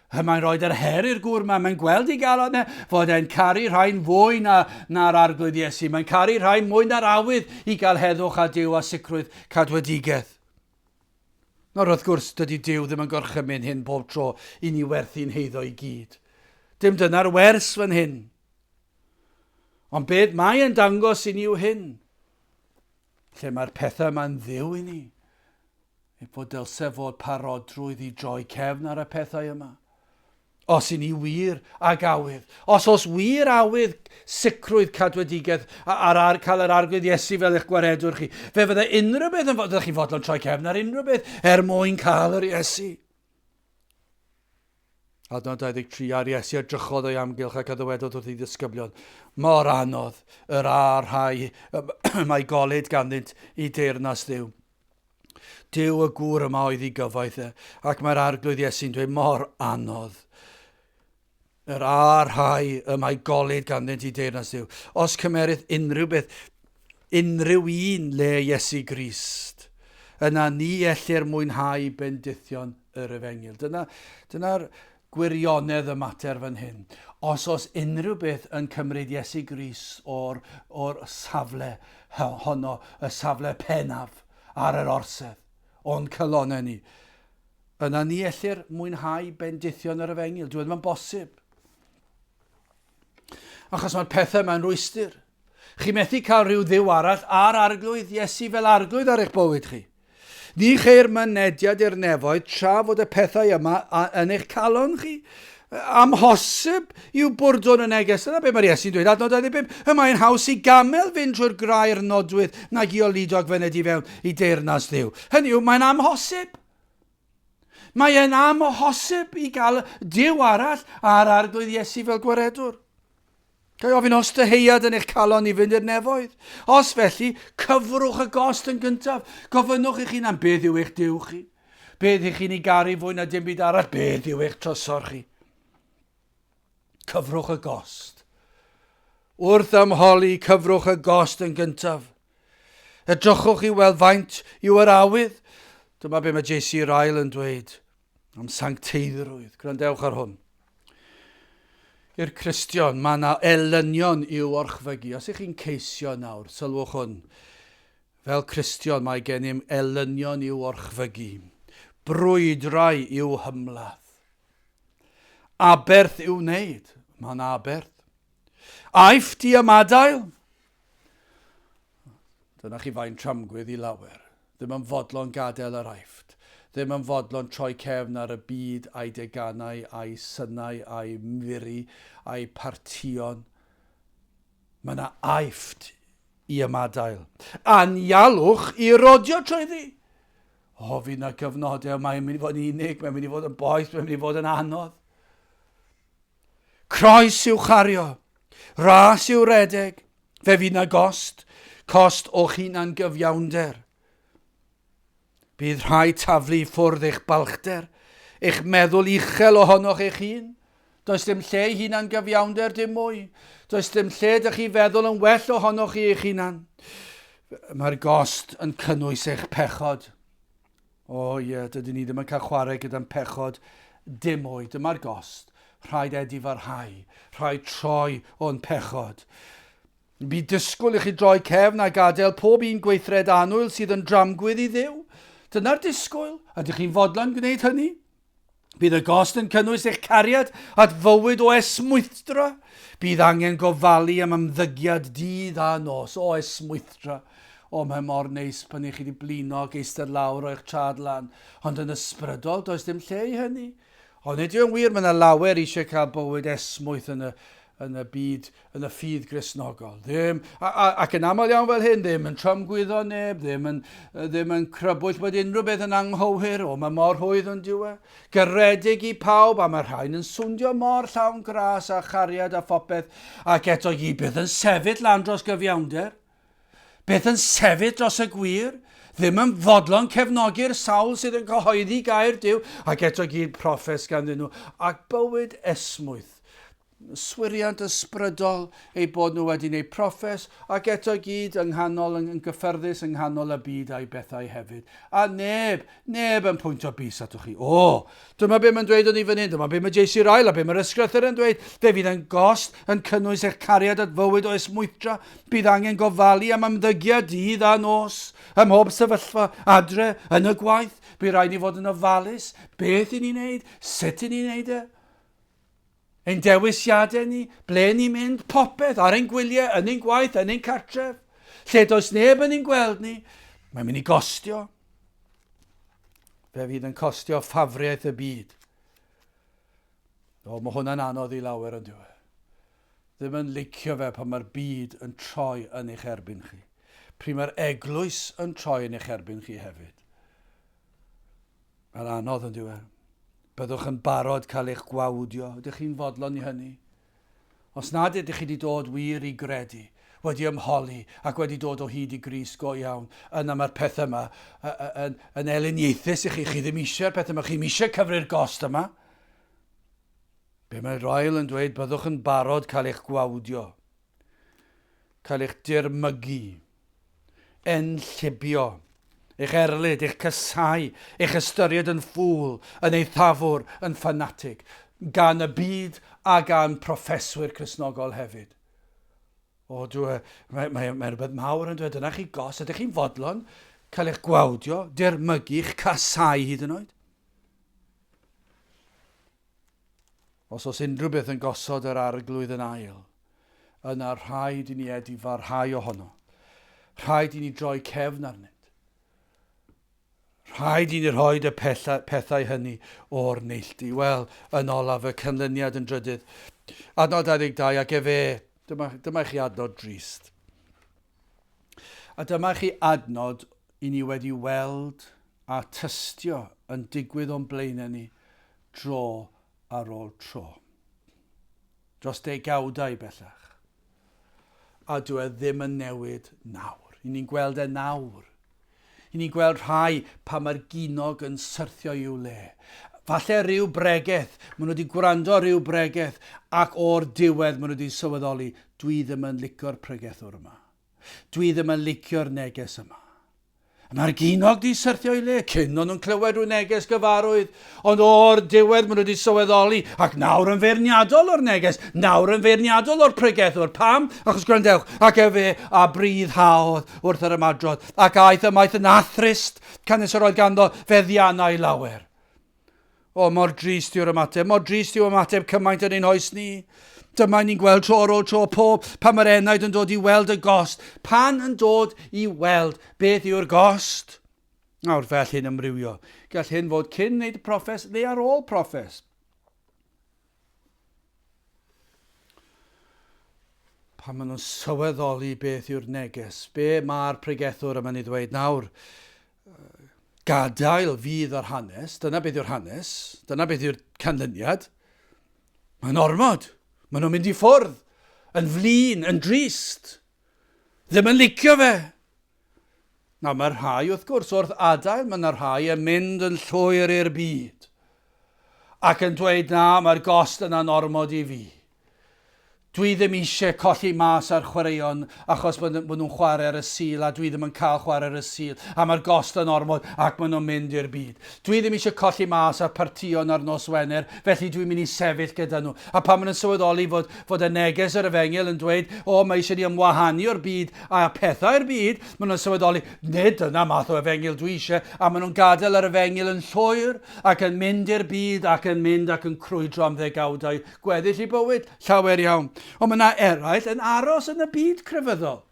[SPEAKER 1] Mae'n rhoi yr her i'r gŵr yma, mae'n gweld I gael o'na fod e'n caru rhain fwy na'r arglwydd Iesu. Mae'n caru rhain mwy na'r awydd I gael heddwch a Duw a sicrwydd cadwedigaeth. Nawr wrth gwrs dydy Duw ddim yn gorchymyn hyn bob tro I ni werthu'n heiddo I gyd. Dim dyna'r wers fan hyn. Ond beth mae yn dangos I ni yw hyn. Lle mae'r pethau yma'n ddiw I ni. Bod dylse fod parodrwydd I droi cefn ar y pethau yma. Os I ni wir ag awydd. Os wir awydd sicrwydd cadwedigaeth cael yr arglwydd Iesu fel eich gwaredwr chi. Fe fydde unrhyw beth yn fod chi fodlon troi cefn ar unrhyw beth mwyn cael yr Iesu. Adnod 23 ar Iesu edrychodd o'i amgylch ac addywedodd wrth ei ddisgyblion. Mor anodd yr rhai mae golyd ganddynt I deyrnas Dduw. Duw y gŵr yma oedd I gyfoeth ac mae'r arglwydd Iesu'n dweud mor anodd. Yr rhai mae golyd ganddynt I deyrnas Dduw. Os cymerith unrhyw beth, unrhyw un le Iesu Grist, yna ni ellir mwynhau bendithion yr Efengil. Dyna'r gwirionedd y mater fan hyn. Os unrhyw beth yn cymryd Iesu Grist o'r safle honno, y safle pennaf ar yr orsedd, o'n cylonau ni, yna ni ellir mwynhau bendithion yr Efengil. Dwi'n meddwl bosib. Achos mae'r pethau mae'n rwystyr. Chi methu cael rhyw ddiw arall ar arglwydd Iesu fel arglwydd ar eich bywyd chi. Ni cheir mynediad i'r nefoedd tra fod y pethau yma yn eich calon chi. Amhosib yw bwrdwn y neges. Dyna be mae'r Iesu'n dweud. Adnod 25. Mae'n haws I gamel fynd trwy'r grair nodwydd nag I olidog fened I fewn I deyrnas Dduw. Hynny yw, mae'n amhosib. Mae'n amhosib I gael Duw arall ar arglwydd Iesu fel gwaredwr. Gai ofyn os dyheuad yn eich calon I fynd i'r nefoedd. Os felly, cyfrwch y gost yn gyntaf. Gofynnwch I chi na'n beth yw eich Duw chi. Beth I chi'n I garu fwy na dim byd arall. Beth yw eich trysor chi. Cyfrwch y gost. Wrth ymholi, cyfrwch y gost yn gyntaf. Edrychwch I weld faint yw yr awydd. Dyma be mae J.C. Ryle yn dweud am sancteiddrwydd. Gwrandewch ar hwn. I'r Cristion, mae yna elynion i'w orchfygu. Os ych chi'n ceisio nawr, sylwch hwn. Fel Cristion, mae gennym elynion i'w orchfygu. Brwydrau i'w hymladd. Aberth i'w wneud. Mae'n aberth. Aifft I ymadael. Dyna chi fain tramgwydd I lawer. Ddim yn fodlon gadael yr aifft. Ddim yn fodlon troi cefn ar y byd a'i deganau, a'i synau, a'i miri, a'i partion. Mae yna aifft I ymadael. Anialwch I rodio trwyddi. Fydd yna gyfnodau, mae'n mynd I fod yn unig, mae'n mynd I fod yn boeth, mae'n mynd I fod yn anodd. Croes i'w chario, ras i'w redeg, fe fydd yna cost o'ch hunan gyfiawnder. Bydd rhai taflu I ffwrdd eich balchder, eich meddwl uchel ohonoch eich hun. Does dim lle I hunan gyfiawnder dim mwy. Does dim lle dych chi feddwl yn well ohonoch chi eich hunan. Mae'r gost yn cynnwys eich pechod. Dydyn ni ddim yn cael chwarae gyda'n pechod dim mwy. Dyma'r gost. Rhaid edifarhau. Rhaid troi o'n pechod. Bydd disgwyl I chi droi cefn a gadael pob un gweithred annwyl sydd yn dramgwydd I Dduw. Dyna'r disgwyl. Ydych chi'n fodlon gwneud hynny? Bydd y gost yn cynnwys eich cariad at fywyd o esmwythra. Bydd angen gofalu am ymddygiad dydd a nos o esmwythra. O, mae mor neis pan i chi wedi blino ac eistedd lawr o'ch trad lan. Ond yn ysbrydol, does dim lle i hynny. Ond nid yw'n wir, mae yna lawer eisiau cael bywyd esmwyth yn y byd, yn y ffydd Gristnogol. Ac yn aml iawn fel hyn, ddim yn trymgwyddo neb, ddim yn crybwyll bod unrhyw beth yn anghywir, o mae mor hwydd yn diwe. Garedig i pawb, a mae'r rhain yn swndio mor llawn gras a chariad a phopeth, ac eto i bydd yn sefyll lan dros gyfiawnder, bydd yn sefyll dros y gwir, ddim yn fodlon cefnogi'r sawl sydd yn cyhoeddi gair Duw, ac eto gyd proffes ganddyn nhw, ac bywyd esmwyth. Swiriant ysbrydol ei bod nhw wedi gwneud proffes ac eto gyd yng nghanol yn gyffyrddus yng nghanol y byd a'i bethau hefyd. A neb yn pwynt o bus atwch chi. O, dyma be mae'n dweud o'n i fan hyn, dyma be mae JC Ryle a be mae'r ysgrythyr yn dweud. Fe fydd yn gost yn cynnwys eich cariad at fywyd o esmwythra. Bydd angen gofalu am ymddygiad dydd a nos, ym mhob sefyllfa, adre, yn y gwaith. Bydd rhaid ni fod yn ofalus. Beth i ni'n neud? Sut i ni'n neud e? Ein dewisiadau ni, ble ni'n mynd, popeth, ar ein gwyliau, yn ein gwaith, yn ein cartref. Lle does neb yn ein gweld ni, mae'n mynd i gostio. Fe fydd yn costio ffafriaeth y byd. O, mae hwnna'n anodd i lawer yn diwedd. Ddim yn licio fe pan mae'r byd yn troi yn eich erbyn chi. Pryd mae'r eglwys yn troi yn eich erbyn chi hefyd. Mae'n anodd yn diwedd. Byddwch yn barod cael eich gwawdio. Ydych chi'n fodlon i hynny? Os nad ydych chi wedi dod wir i gredu, wedi ymholi ac wedi dod o hyd i Gris go iawn, yna mae'r peth yma yn eliniaethus i chi. Chi ddim eisiau'r peth yma. Chi ddim eisiau cyfri'r gost yma. Be mae Ryle yn dweud, byddwch yn barod cael eich gwawdio. Cael eich dirmygu. Enllibio. Eich erlyd, eich cysau, eich ystyried yn ffwl, yn eithafwr, yn ffanatig, gan y byd a gan proffeswyr Cristnogol hefyd. O, mae'n rhywbeth mawr yn dweud, yna chi gos, ydych chi'n fodlon cael eich gwawdio, dirmygu, eich casau hyd yn oed. Os unrhyw beth yn gosod yr arglwydd yn ail, yna rhaid i ni edifarhau ohono. Rhaid i ni droi cefn arnynt. Rhaid i ni rhoi y pethau hynny o'r neilltu. Wel, yn olaf y canlyniad yn drydydd. Adnod 22 ac efe, dyma chi adnod drist. A dyma chi adnod i ni wedi weld a tystio yn digwydd o'n blaenau ni dro ar ôl tro. Dros degawdau bellach. A dwi ddim yn newid nawr. I ni'n gweld e nawr. I ni'n gweld rhai pa mae'r ginog yn syrthio i'w le. Falle rhyw bregeth, maen nhw wedi gwrando rhyw bregeth, ac o'r diwedd maen nhw wedi sylweddoli, dwi ddim yn licio'r pregethwr yma. Dwi ddim yn licio'r neges yma. Mae'r ginog wedi syrthio i le, cyn o'n nhw'n clywed rhyw neges gyfarwydd, ond o'r diwedd maen nhw wedi sylweddoli, ac nawr yn feirniadol o'r neges, nawr yn feirniadol o'r pregethwr. Pam? Achos gwrandewch, ac efe a brydd haodd wrth yr ymadrodd, ac aeth ymaith yn athrist, canis yr oedd ganddo feddiannau lawer. O, mor drist yw'r ymateb, mor drist yw'r ymateb cymaint yn ein hoes ni. Dyma ni'n gweld tro ar ôl tro pob, pan mae'r enaid yn dod i weld y gost. Pan yn dod i weld beth yw'r gost? Nawr, fel hyn ymrywio. Gall hyn fod cyn wneud y proffes, neu ar ôl proffes. Pan maen nhw'n sylweddoli beth yw'r neges, be mae'r pregethwr yma'n ei ddweud nawr, gadael fydd yr hanes, dyna beth yw'r hanes, dyna beth yw'r canlyniad. Mae'n ormod. Maen nhw'n mynd i ffwrdd, yn flin, yn drist. Ddim yn licio fe. Na, mae'r rhai wrth gwrs wrth adael, mae'r rhai yn mynd yn llwyr i'r byd. Ac yn dweud na, mae'r gost yn anormod i fi. Dwi ddim eisiau colli mas ar chwaraeon achos bod nhw'n chwarae ar y sil a dwi ddim yn cael chwarae ar y sil a mae'r gost yn ormod ac maen nhw'n mynd i'r byd. Dwi ddim eisiau colli mas ar partion ar nos Wener, felly dwi'n mynd i sefyll gyda nhw. A pan maen nhw'n sylweddoli fod y neges ar y fengil yn dweud, mae eisiau ni ymwahanu o'r byd a pethau i'r byd, maen nhw'n sylweddoli, nid yna math o efengil dwi eisiau, a maen nhw'n gadael ar y fengil yn llwyr ac yn mynd i'r byd ac yn mynd ac yn crwydro am ddegawdau gweddill i bywyd, llawer iawn. Ond mae yna eraill yn aros yn y byd crefyddol.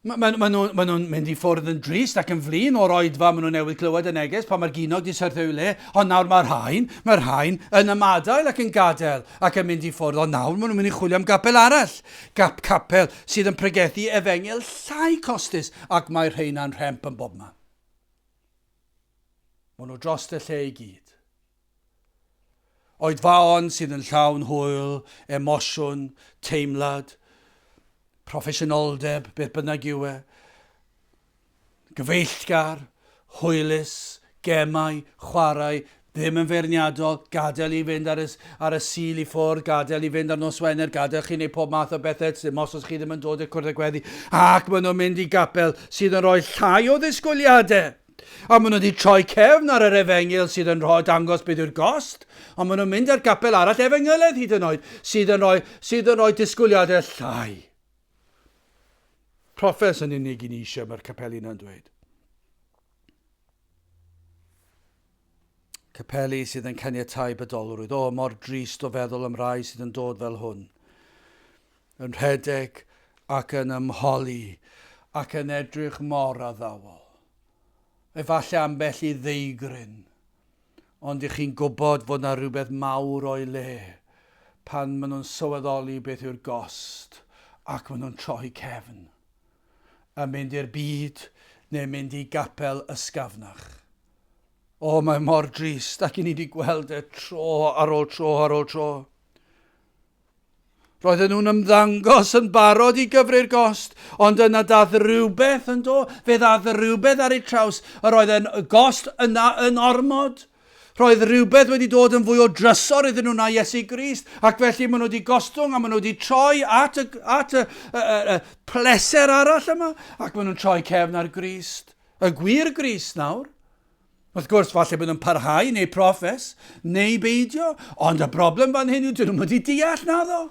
[SPEAKER 1] Maen nhw'n mynd i ffwrdd yn drist ac yn flin o'r oedfa maen nhw'n newydd glywed y neges pan mae'r ginog di syrthio i le, ond nawr mae'r rhain yn ymadael ac yn gadael ac yn mynd i ffwrdd, ond nawr maen nhw'n mynd i chwilio am gapel arall. Capel sydd yn pregethu efengil llai costus ac mae'r rheina'n rhemp yn bobman. Maen nhw dros y lle i gyd. Oedfaon sydd yn llawn hwyl, emosiwn, teimlad, proffesiynoldeb, beth bynnag yw e, gyfeillgar, hwylus, gemau, chwarae, ddim yn feirniadol, gadael i fynd ar y sil i ffwrdd, gadael i fynd ar nos Wener, gadael chi wneud pob math o bethau, dim os chi ddim yn dod i'r cwrdd y gweddi, ac maen nhw'n mynd i gapel sydd yn rhoi llai o ddisgwyliadau. A maen nhw wedi troi cefn ar yr efengil sydd yn rhoi dangos beth yw'r gost, ond maen nhw'n mynd ar gapel arall efengiledd hyd yn oed sydd yn rhoi disgwyliadau llai. Proffes yn unig i ni eisiau mae'r capeli yna'n dweud. Capeli sydd yn caniatáu bydolrwydd. Mor drist o feddwl am rai sydd yn dod fel hwn. Yn rhedeg ac yn ymholi ac yn edrych mor addawol. Efallai ambell i ddeigryn, ond ych chi'n gwybod fod yna rhywbeth mawr o'i le pan maen nhw'n sylweddoli beth yw'r gost ac maen nhw'n troi cefn a mynd i'r byd neu mynd i gapel ysgafnach. Mae mor drist ac i ni wedi gweld e tro ar ôl tro ar ôl tro. Roedden nhw'n ymddangos yn barod i gyfri'r gost, ond yna dath rhywbeth yn dod, fe dath rhywbeth ar ei traws, roedd y gost yna yn ormod. Roedd rhywbeth wedi dod yn fwy o drysor iddyn nhw na Iesu Grist, ac felly maen nhw wedi gostwng a maen nhw wedi troi at y pleser arall yma, ac maen nhw'n troi cefn ar Grist. Y gwir Grist nawr. Wrth gwrs, falle bod nhw'n parhau neu proffes, neu beidio, ond y broblem fan hyn yw dyn nhw wedi deall na ddo.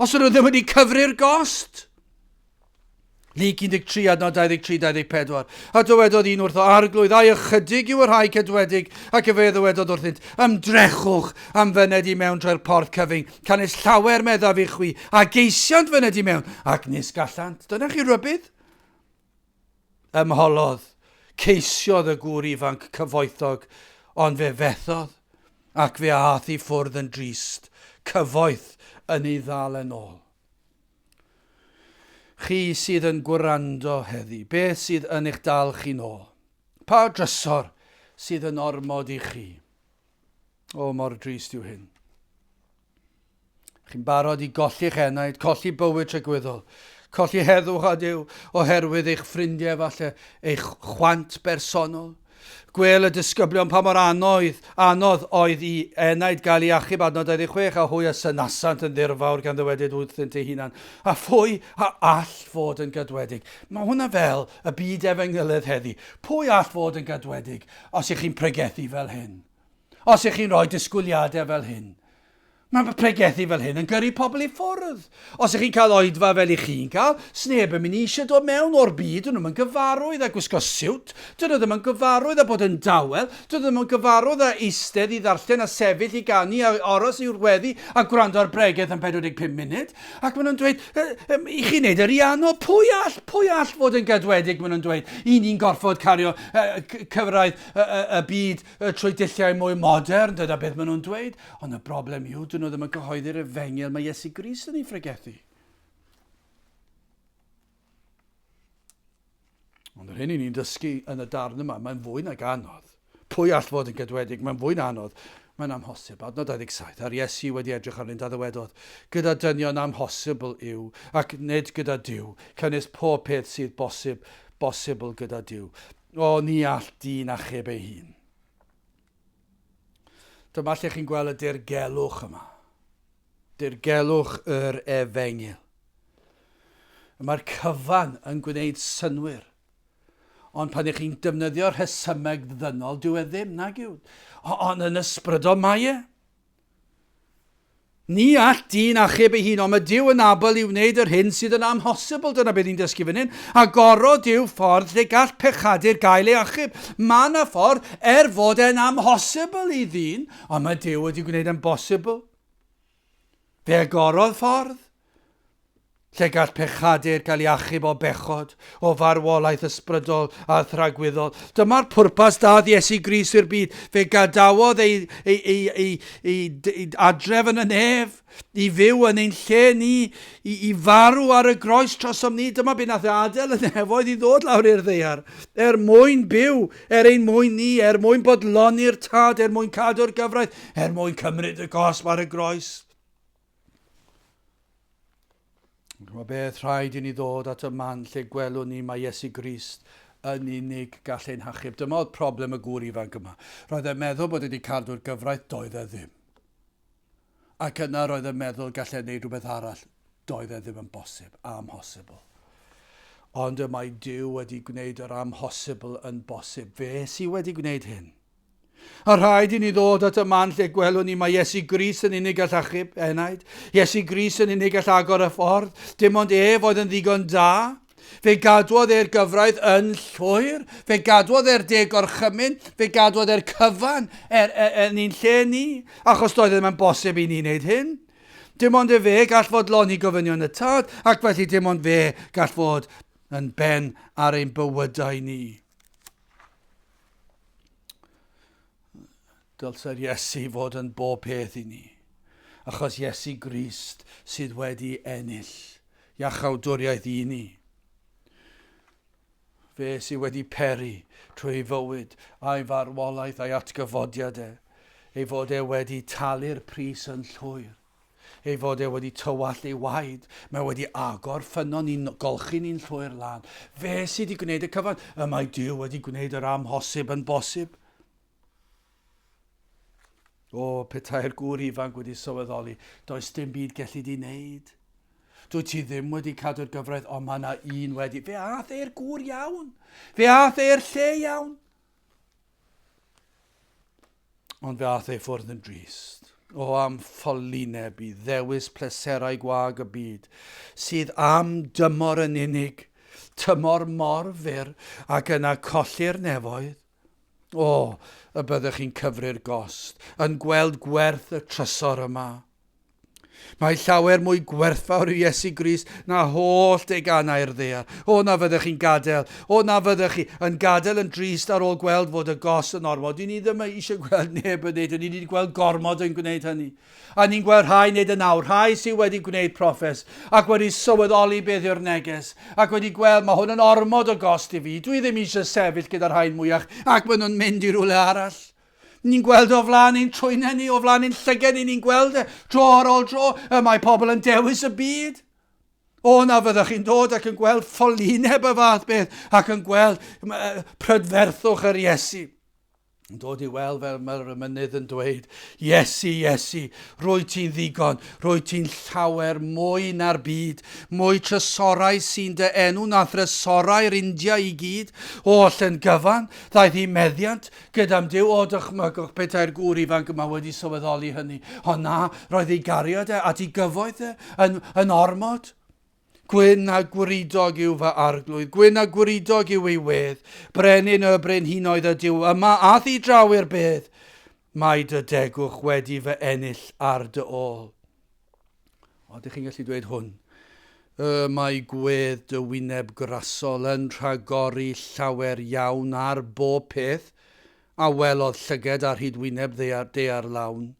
[SPEAKER 1] Os ydyn nhw ddim wedi cyfri'r gost. Lyc 13, adnod 23-24. A dywedodd un wrtho arglwydd, ychydig yw yr rhai cedwedig, ac fe ddywedodd wrthynt, ymdrechwch am fyned i mewn drwy'r porth cyfing, canis llawer meddaf i chwi, a geisiant fyned i mewn, ac nis gallant. Dyna chi rybydd? Ymholodd, ceisiodd y gŵr ifanc cyfoethog, ond fe fethodd, ac fe ath i ffwrdd yn drist, cyfoeth yn ei ddal yn ôl. Chi sydd yn gwrando heddi, beth sydd yn eich dal chi nôl? Pa drysor sydd yn ormod i chi? Mor drist yw hyn. Chi'n barod i golli'ch enaid, colli bywyd tragwyddol, colli heddwch a Duw oherwydd eich ffrindiau falle, eich chwant bersonol. Gwel y disgyblion pa mor anodd oedd i enaid gael ei achub adnod 26 a hwy a synasant yn ddirfawr gan ddywedyd wrthynt ei hunan. A phwy a all fod yn gadwedig. Mae hwnna fel y byd efengylydd heddi. Pwy all fod yn gadwedig os ych chi'n pregethu fel hyn? Os ych chi'n rhoi disgwyliadau fel hyn? Mae pregethu fel hyn yn gyrru pobl i ffwrdd. Os ych chi'n cael oedfa fel i'ch chi'n cael, sneb yn mynd i eisiau dod mewn o'r byd, dyn nhw'n mynd gyfarwydd a gwisgo siwt, dyn nhw ddim yn gyfarwydd a bod yn dawel, dyn nhw ddim yn gyfarwydd a eistedd i ddarllen a sefyll i ganu a aros i'w weddi a gwrando ar bregeth am 45 munud. Ac maen nhw'n dweud, i chi wneud yr iano, pwy all fod yn gadwedig, maen nhw'n dweud, i ni'n gorfod cario cyfraith y byd trwy dulliau mwy modern, dyna beth maen nhw'n dweud. Ond y broblem yw, dyn nhw ddim yn cyhoeddi'r efengil mae Iesu Grist yn ei ffregethu. Ond yr hyn i ni'n dysgu yn y darn yma, mae'n fwy nag anodd. Pwy all fod yn gadwedig, mae'n fwy na anodd. Mae'n amhosib. Adnod 27, ar Iesu wedi edrych arnynt a ddywedodd, gyda dynion amhosibl yw, ac nid gyda Duw, cynnwys pob peth sydd bosibl gyda Duw. Ni all dyn achub ei hun. Dyma lle chi'n gweld y dirgelwch yma. Dirgelwch yr efengil. Mae'r cyfan yn gwneud synwyr. Ond pan ych chi'n defnyddio'r rhesymeg ddynol, dyw e ddim, nag yw. Ond yn ysbrydol mae e. Ni all dyn achub ei hun, ond mae Dyw yn abel i wneud yr hyn sydd yn amhosibl. Dyna beth ni'n dysgu fan hyn. A gorod yw ffordd lle gall pechadur gael ei achub. Mae yna ffordd fod e'n amhosibl i ddyn, ond mae Dyw wedi gwneud yn bosibl. Fe agorodd ffordd lle gall pechadur gael ei achub o bechod, o farwolaeth ysbrydol a thragwyddol. Dyma'r pwrpas dadd Iesu Grist i'r byd. Fe gadawodd ei adref yn y nef, i fyw yn ein lle ni, i farw ar y groes trosom ni. Dyma beth nath adael y nefoedd i ddod lawr i'r ddeiar. Mwyn byw, ein mwyn ni, mwyn bodloni'r tad, mwyn cadw'r gyfraith, mwyn cymryd y gosb ar y groes. Mae beth rhaid i ni ddod at y man lle gwelwn ni mae Iesu Grist yn unig gall ein hachub. Dyma oedd problem y gŵr ifanc yma. Roedd e'n meddwl bod wedi cadw'r gyfraith, doedd e ddim. Ac yna roedd e'n meddwl gall e'n neud rhywbeth arall, doedd e ddim yn bosib, amhosibl. Ond y mae Dyw wedi gwneud yr amhosibl yn bosib. Fe sydd wedi gwneud hyn. A rhaid i ni ddod at y man lle gwelwn ni mae Iesu Grist yn unig gall achub enaid. Iesu Grist yn unig gall agor y ffordd. Dim ond oedd yn ddigon da. Fe gadwodd e'r gyfraith yn llwyr. Fe gadwodd e'r deg o'r chymyn. Fe gadwodd e'r cyfan yn un lle ni. Achos doedd ddim yn bosib i ni wneud hyn. Dim ond fe gall fod loni gofynion y tad. Ac felly dim ond fe gall fod yn ben ar ein bywydau ni. Dylse'r Iesu fod yn bob peth i ni. Achos Iesu Grist sydd wedi ennill iachawdwriaeth i ni. Fe sydd wedi peri trwy fywyd a'i farwolaeth a'i atgyfodiad ei fod wedi talu'r pris yn llwyr. Ei fod wedi tywall ei waed. Mae wedi agor ffynon ni'n golchi ni'n llwyr lan. Fe sydd wedi gwneud y cyfan. Mae Dyw wedi gwneud yr amhosib yn bosib. Petai'r gŵr ifanc wedi sylweddoli, does dim byd gelli di wneud. Dwi ti ddim wedi cadw'r gyfraith, ond mae yna un wedi. Fe ath e'r gŵr iawn. Fe ath e'r lle iawn. Ond fe ath e ffwrdd yn drist. Am ffolineb i ddewis pleserau gwag y byd, sydd am dymor yn unig, tymor mor fyr ac yna colli'r nefoedd. Y byddwch chi'n cyfri'r gost, yn gweld gwerth y trysor yma. Mae llawer mwy gwerthfawr i Iesu Grist na holl deganau'r ddaear. Na fyddwch chi'n gadael. Na fyddwch chi yn gadael yn drist ar ôl gweld fod y gost yn ormod. Dyn ni ddim eisiau gweld neb yn neud. Dyn ni wedi gweld gormod yn gwneud hynny. A ni'n gweld rhai wneud yn awr. Rhai sydd wedi gwneud proffes ac wedi sylweddoli beth yw'r neges. Ac wedi gweld mae hwn yn ormod o gost i fi. Dwi ddim eisiau sefyll gyda'r rhain mwyach ac maen nhw'n mynd i rhywle arall. Ni'n gweld o flaen ein trwynen ni, o flaen ein llygen ni, ni'n gweld dro ar ôl dro, mae pobl yn dewis y byd. Na fyddwch chi'n dod ac yn gweld ffolineb y fath beth ac yn gweld prydferthwch yr Iesu. Yn dod i weld fel mae'r mynydd yn dweud, Iesu, Iesu, rwy ti'n ddigon, rwy ti'n llawer mwy na'r byd, mwy trysorau sy'n dy enw na thrysorau'r India i gyd, oll yn gyfan, ddaeth i meddiant, gyda'm Dyw dychmygwch petai'r gŵr ifanc yma wedi sylweddoli hynny. Na, roedd ei gariad at ei gyfoeth yn ormod. Gwyn a gwridog yw fy arglwydd, gwyn a gwridog yw ei wedd, brenin y brenhinoedd y Dyw, yma ath i draw i'r bedd, mae dy degwch wedi fy ennill ar dy ôl. Ydych chi'n gallu dweud hwn? Mae gwedd dy wyneb grasol yn rhagori llawer iawn ar bob peth, a welodd llyged ar hyd wyneb dear lawn.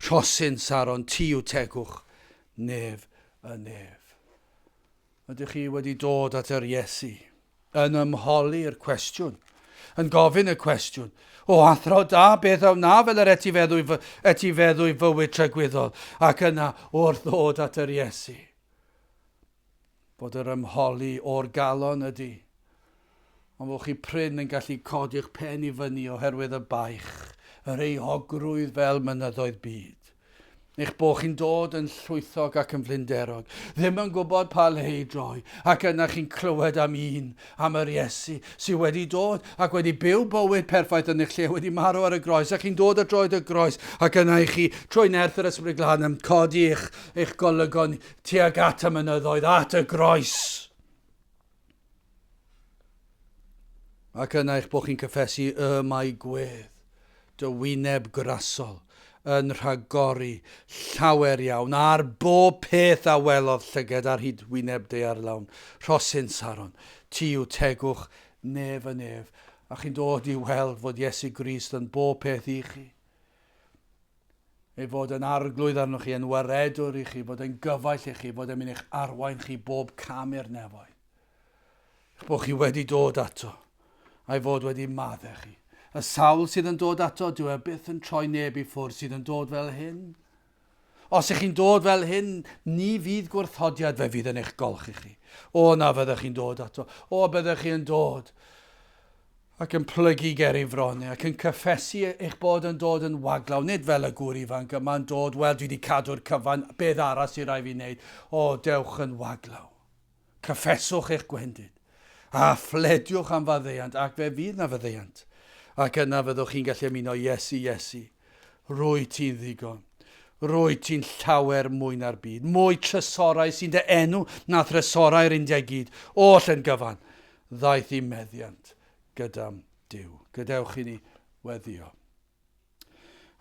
[SPEAKER 1] Rhosyn Saron, ti yw tegwch, nef y nef. Ydych chi wedi dod at yr Iesu yn ymholi'r cwestiwn, yn gofyn y cwestiwn, athro da, beth aw na fel yr etifeddwy fywyd tragwyddol, ac yna wrth ddod at yr Iesu. Bod yr ymholi o'r galon ydy, ond bod chi pryn yn gallu codi'ch pen i fyny oherwydd y baich, yr euogrwydd fel mynyddoedd byd. Eich bod chi'n dod yn llwythog ac yn flinderog, ddim yn gwybod pa le i droi, ac yna chi'n clywed am yr Iesu, sydd wedi dod ac wedi byw bywyd perffaith yn eich lle, wedi marw ar y groes, ac chi'n dod o droed y groes, ac yna i chi, trwy nerth yr Ysbryd Glân, yn codi eich golygon tuag at y mynyddoedd, at y groes. Ac yna eich bod chi'n cyffesu mae gwedd, dy wyneb grasol, yn rhagori llawer iawn ar bob peth a welodd llyged ar hyd wyneb deiarlawn. Rhosyn Saron, ti yw tegwch nef y nef, a chi'n dod i weld fod Iesu Grist yn bob peth i chi. Ei fod yn arglwydd arnoch chi, yn waredwr i chi, fod yn gyfaill i chi, fod yn mynd i'ch arwain chi bob cam i'r nefoedd. Bod chi wedi dod ato, a'i fod wedi maddau chi. Y sawl sydd yn dod ato, dyw e byth yn troi neb i ffwrdd sydd yn dod fel hyn. Os ych chi'n dod fel hyn, ni fydd gwrthodiad fe fydd yn eich golch i chi. O na fyddech chi'n dod ato. O byddech chi'n dod ac yn plygu ger i fronnau ac yn cyffesu eich bod yn dod yn waglaw. Nid fel y gŵr ifanc yma'n dod, wel dwi wedi cadw'r cyfan, beth arall sy'n rhaid fi wneud. O, dewch yn waglaw. Cyffeswch eich gwendid. A phlediwch am faddeuant ac fe fydd na faddeuant. Ac yna fyddwch chi'n gallu ymuno Iesu, Iesu. Rwy ti'n ddigon. Rwy ti'n llawer mwy na'r byd. Mwy trysorau sy'n dy enw na thrysorau'r Indiau gyd. Oll yn gyfan. Ddaeth i meddiant gyda'm Duw. Gadewch i ni weddio.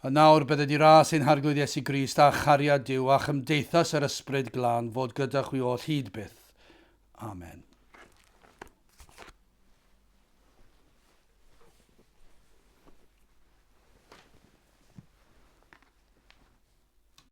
[SPEAKER 1] A nawr bydde di ras ein harglwydd Iesu Grist a chariad Duw a chymdeithas yr Ysbryd Glân fod gyda chwi oll hyd byth. Amen.